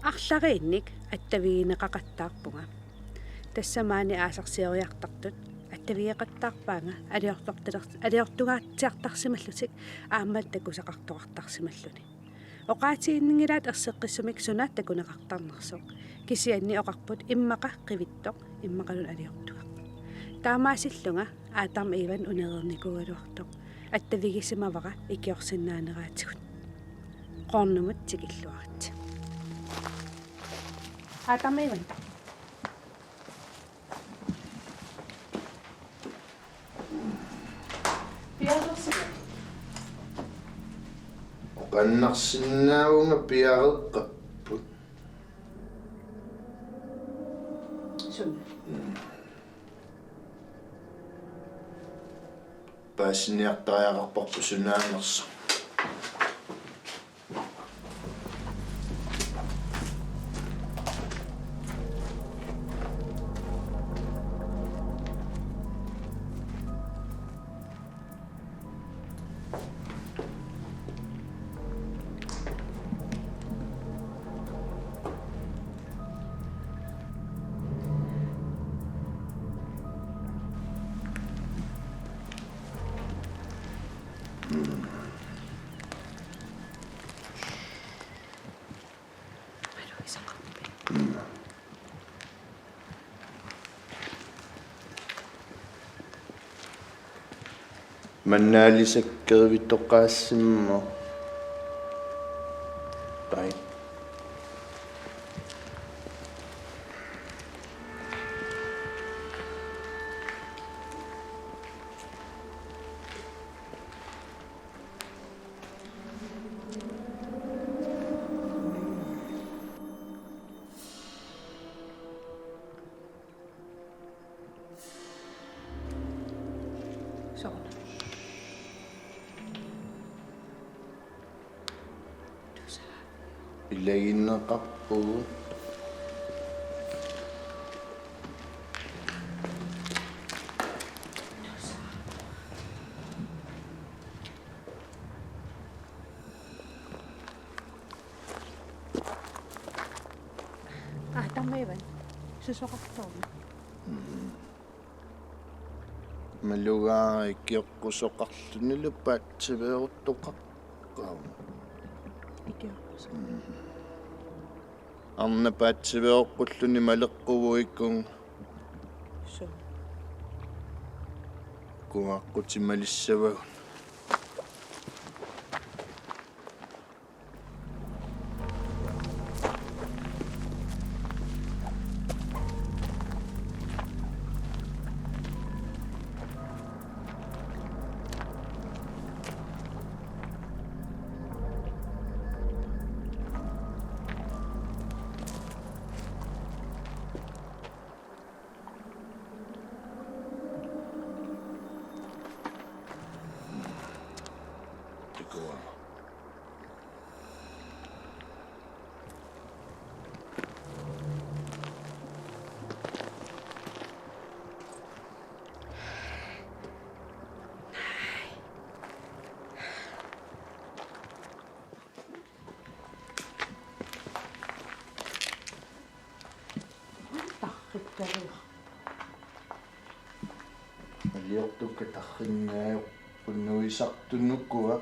арлариинник аттавигинеқақаттаарпунга тассамаани аасарсиориартартут аттавиеқаттаарпаанга алиортугаатсиартарсималлутик аамаат такусақартоқартарсималлуни оqaатигиннингилаат ерсеққиссумик сунаат такунеқартарнерсоқ кисианни оқарпут иммақа қивиттоқ иммақалун алиортуга таамаасиллунга аатарма иван унерерникугалуартоқ аттавигисимавара икиорсиннаанераатигут qornumut tikilluarat аатарма иван пиарерсига qannarsinnaavunga piareqqapput sunna паасиниартариақарпарпу сунааnersa маннаалисаккервиттоққаассиммо тай so илагиннеқарпугу аатарма иван сусоқартоорна малугаа икиоққусоқарлунилуппаат сивеоруттоқаққаа икиорпус арнапаат сивеоққуллуни малеққувуиккун so куаққутималиссавагун тикуа тарриккалуа алиортукка таррингааю пуннуисартуннуккуа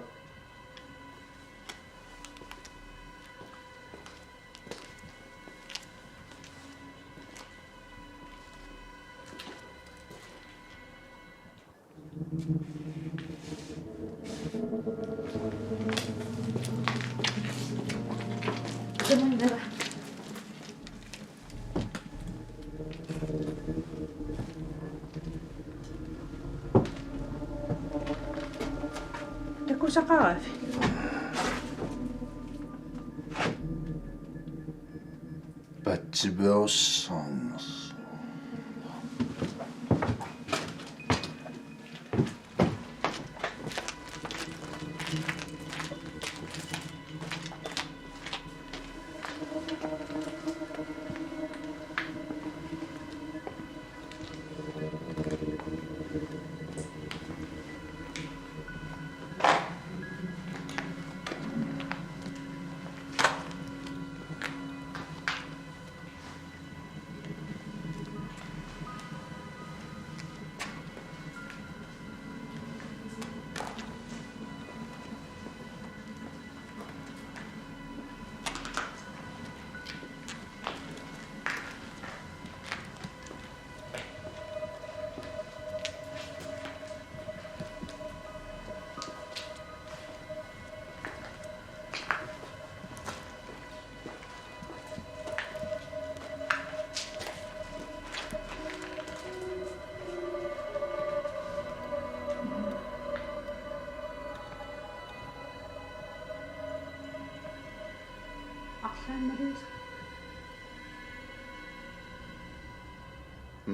кэмэндера такусақарафи патсибеоссаарнерс Marisa.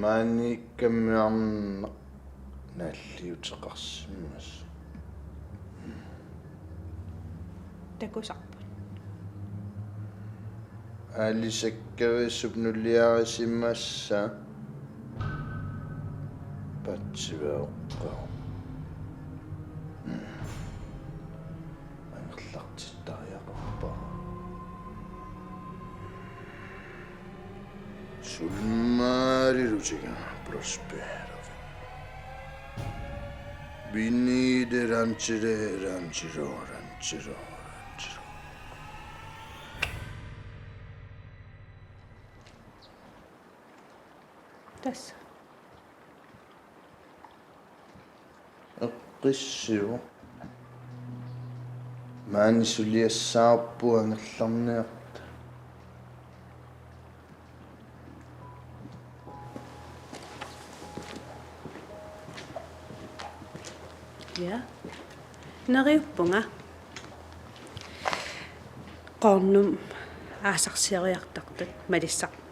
Maani kammiarna naalliuteqarsimmas. Takusarput. Aalisakkavissup nulliarisimassa patsivaoqqaa. Angerlartittariaqarpaa. Sulmaarilusiga prospero. Binide ranchiro. Tässä. Eqqissiu. Maani suliassaarpu angerlarniarta. Ja. Nariuppunga. Qornum aasarsiariartartut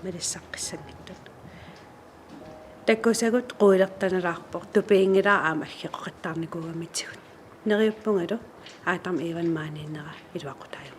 malissaqqisangittut. Takusagut quilertanalaarpoq tupiingilaa aamaggeqoqattarnikuugamitsut. Neriuppungalu aatam iivan maaniinnera iluaqutaayu.